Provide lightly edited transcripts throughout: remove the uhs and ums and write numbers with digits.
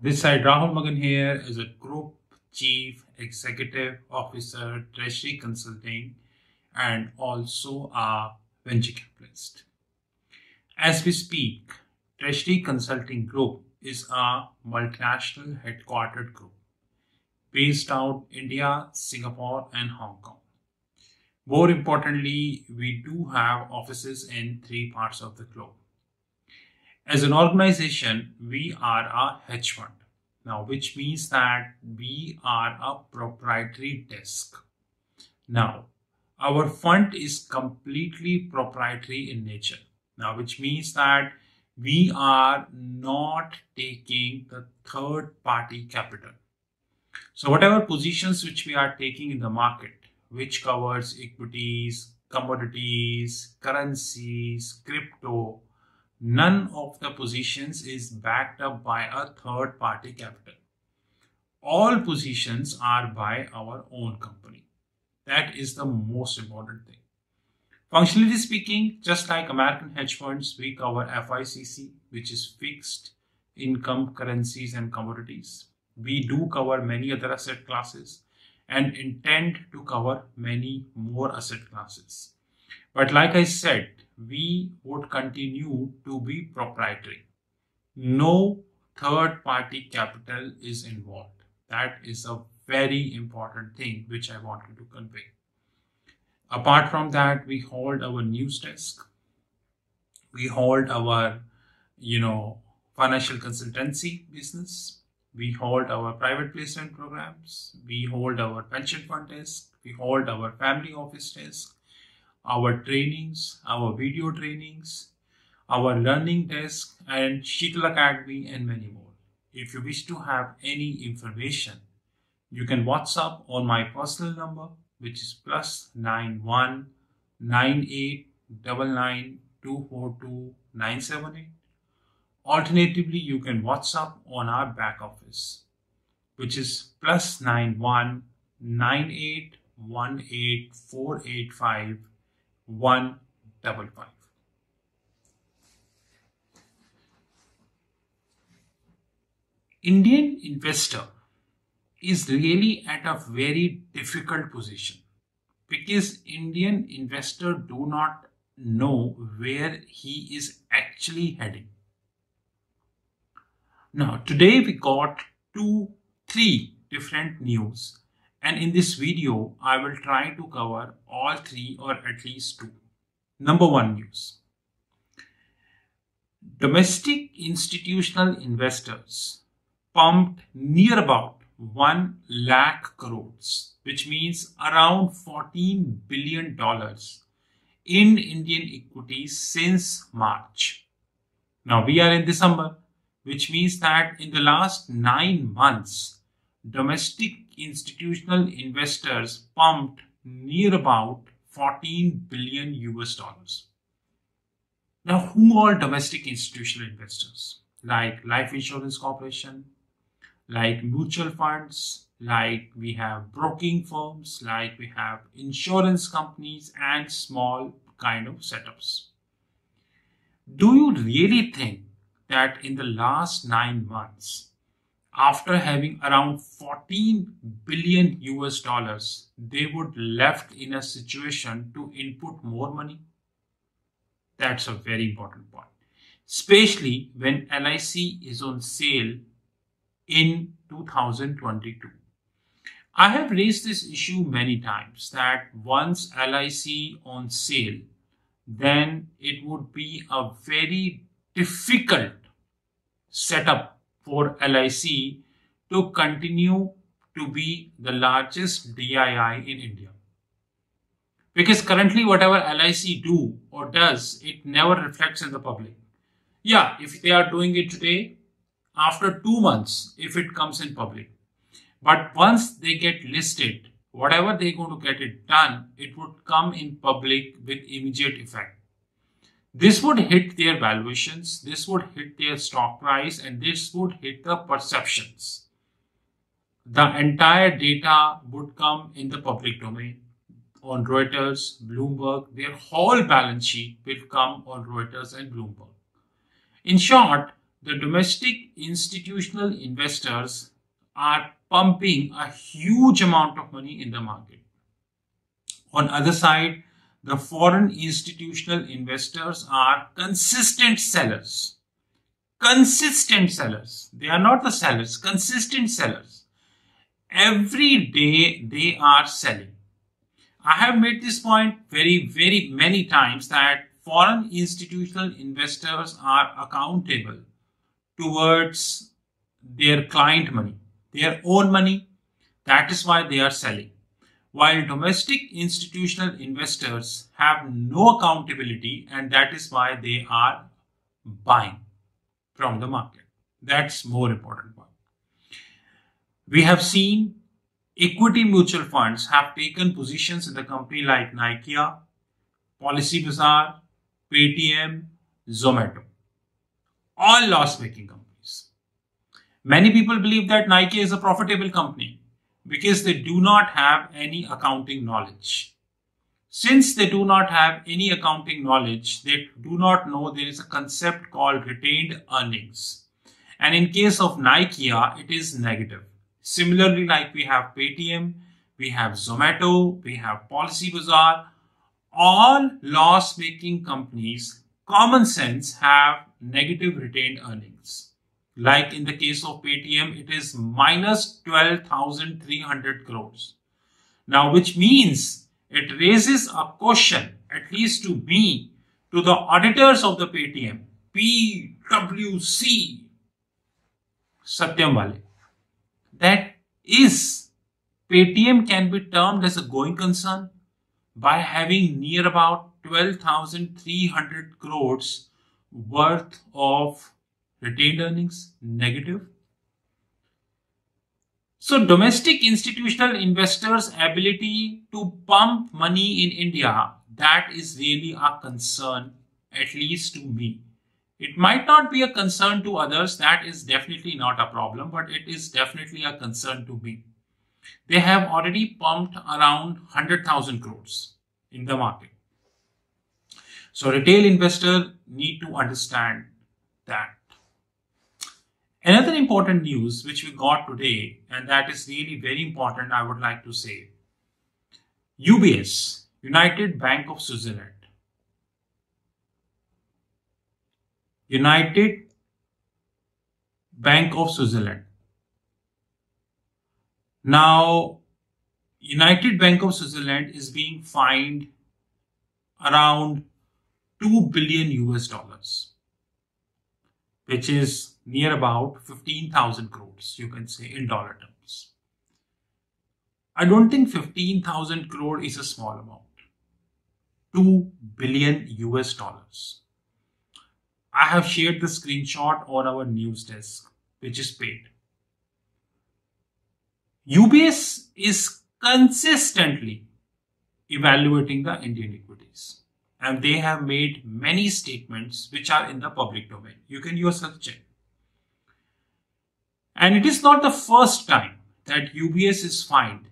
This side, Rahul Magan here is a Group Chief Executive Officer, Treasury Consulting, and also a venture capitalist. As we speak, Treasury Consulting Group is a multinational headquartered group based out India, Singapore, and Hong Kong. More importantly, we do have offices in 3 parts of the globe. As an organization, we are a hedge fund. Now, which means that we are a proprietary desk. Now, our fund is completely proprietary in nature. Now, which means that we are not taking the third party capital. So whatever positions which we are taking in the market, which covers equities, commodities, currencies, crypto, none of the positions is backed up by a third party capital. All positions are by our own company. That is the most important thing. Functionally speaking, just like American hedge funds, we cover FICC, which is fixed income, currencies, and commodities. We do cover many other asset classes and intend to cover many more asset classes. But like I said, we would continue to be proprietary. No third party capital is involved. That is a very important thing which I wanted to convey. Apart from that, we hold our news desk. We hold our, financial consultancy business. We hold our private placement programs. We hold our pension fund desk. We hold our family office desk, our trainings, our video trainings, our learning desk, and Sheetal Academy, and many more. If you wish to have any information, you can WhatsApp on my personal number, which is +91 9899 242 978. Alternatively, you can WhatsApp on our back office, which is +91 9818 485 155. Indian investor is really at a very difficult position because Indian investor do not know where he is actually heading. Now, today we got 3 different news, and in this video, I will try to cover all 3 or at least 2. Number 1 news. Domestic institutional investors pumped near about 1 lakh crores, which means around $14 billion in Indian equities since March. Now we are in December, which means that in the last 9 months, domestic institutional investors pumped near about 14 billion US dollars. Now, who are domestic institutional investors? Like Life Insurance Corporation, like mutual funds, like we have broking firms, like we have insurance companies and small kind of setups. Do you really think that in the last 9 months, after having around 14 billion US dollars, they would left in a situation to input more money? That's a very important point, especially when LIC is on sale in 2022. I have raised this issue many times that once LIC on sale, then it would be a very difficult setup for LIC to continue to be the largest DII in India. Because currently whatever LIC do or does, it never reflects in the public. Yeah, if they are doing it today, after 2 months, if it comes in public. But once they get listed, whatever they're going to get it done, it would come in public with immediate effect. This would hit their valuations, this would hit their stock price, and this would hit the perceptions. The entire data would come in the public domain on Reuters, Bloomberg. Their whole balance sheet will come on Reuters and Bloomberg. In short, the domestic institutional investors are pumping a huge amount of money in the market. On the other side, the foreign institutional investors are consistent sellers. Consistent sellers. They are not the sellers, consistent sellers. Every day they are selling. I have made this point very many times that foreign institutional investors are accountable towards their client money, their own money. That is why they are selling. While domestic institutional investors have no accountability, and that is why they are buying from the market. That's more important one. We have seen equity mutual funds have taken positions in the company like Nike, Policybazaar, Paytm, Zomato. All loss-making companies. Many people believe that Nike is a profitable company because they do not have any accounting knowledge. Since they do not have any accounting knowledge, they do not know there is a concept called retained earnings. And in case of Nike, it is negative. Similarly, like we have Paytm, we have Zomato, we have Policybazaar, all loss-making companies, common sense, have negative retained earnings. Like in the case of Paytm, it is minus 12,300 crores. Now, which means it raises a question, at least to me, to the auditors of the Paytm, PwC, Satyam Wale, that is Paytm can be termed as a going concern by having near about 12,300 crores worth of retained earnings negative. So domestic institutional investors' ability to pump money in India, that is really a concern, at least to me. It might not be a concern to others, that is definitely not a problem, but it is definitely a concern to me. They have already pumped around 100,000 crores in the market. So retail investors need to understand that. Another important news which we got today, and that is really very important, I would like to say. UBS, United Bank of Switzerland. United Bank of Switzerland. Now, United Bank of Switzerland is being fined around 2 billion US dollars, which is near about 15,000 crores, you can say, in dollar terms. I don't think 15,000 crore is a small amount. 2 billion US dollars. I have shared the screenshot on our news desk, which is paid. UBS is consistently evaluating the Indian equities, and they have made many statements which are in the public domain. You can yourself check. And it is not the first time that UBS is fined.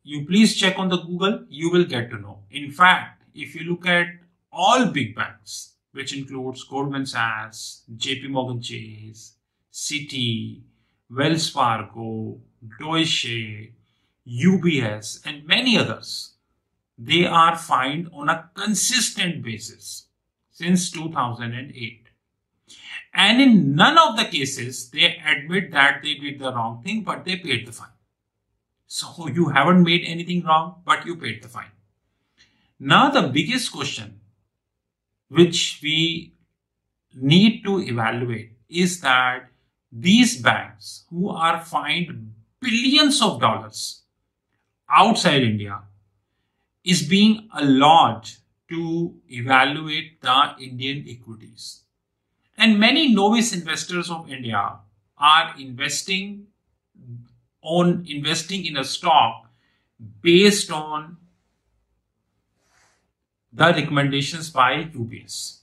You please check on the Google, you will get to know. In fact, if you look at all big banks, which includes Goldman Sachs, JP Morgan Chase, Citi, Wells Fargo, Deutsche, UBS, and many others, they are fined on a consistent basis since 2008. And in none of the cases, they admit that they did the wrong thing, but they paid the fine. So you haven't made anything wrong, but you paid the fine. Now the biggest question which we need to evaluate is that these banks who are fined billions of dollars outside India is being allowed to evaluate the Indian equities. And many novice investors of India are investing in a stock based on the recommendations by UBS.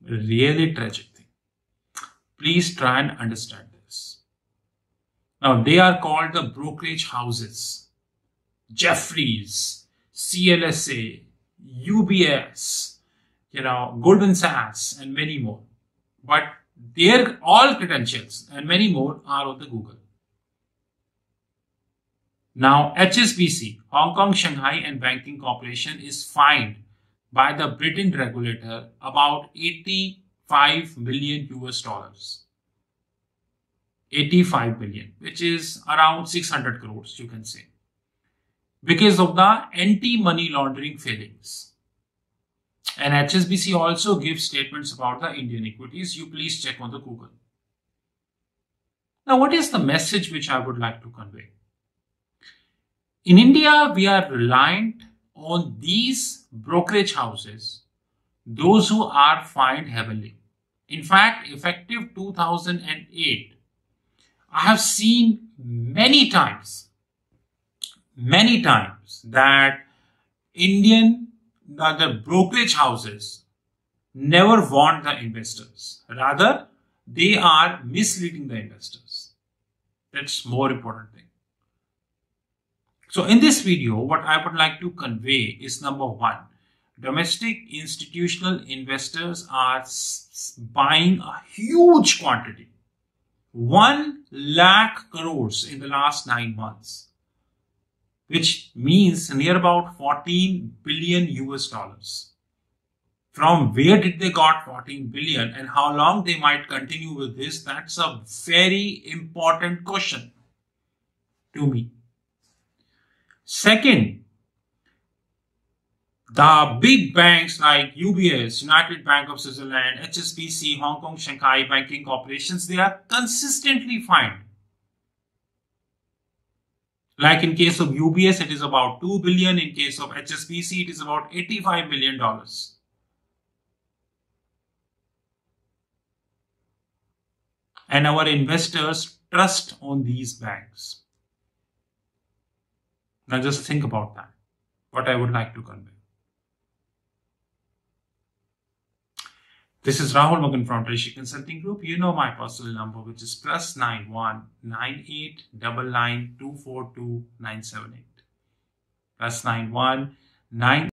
Really tragic thing. Please try and understand this. Now they are called the brokerage houses. Jefferies, CLSA, UBS, Goldman Sachs and many more. But their all credentials and many more are on the Google. Now, HSBC, Hong Kong, Shanghai and Banking Corporation, is fined by the Britain regulator about 85 million US dollars. 85 billion, which is around 600 crores, you can say, because of the anti-money laundering failings. And HSBC also gives statements about the Indian equities. You please check on the Google. Now, what is the message which I would like to convey? In India, we are reliant on these brokerage houses, those who are fined heavily. In fact, effective 2008, I have seen many times that the brokerage houses never warn the investors. Rather, they are misleading the investors. That's more important thing. So in this video, what I would like to convey is number one, domestic institutional investors are buying a huge quantity, 1 lakh crores in the last 9 months, which means near about 14 billion US dollars. From where did they got 14 billion and how long they might continue with this? That's a very important question to me. Second, the big banks like UBS, United Bank of Switzerland, HSBC, Hong Kong, Shanghai Banking Corporations, they are consistently fined. Like in case of UBS, it is about 2 billion. In case of HSBC, it is about $85 million. And our investors trust on these banks. Now just think about that, what I would like to convey. This is Rahul Magan from Treasury Consulting Group. You know my personal number, which is +91 9899 242 978. +91 9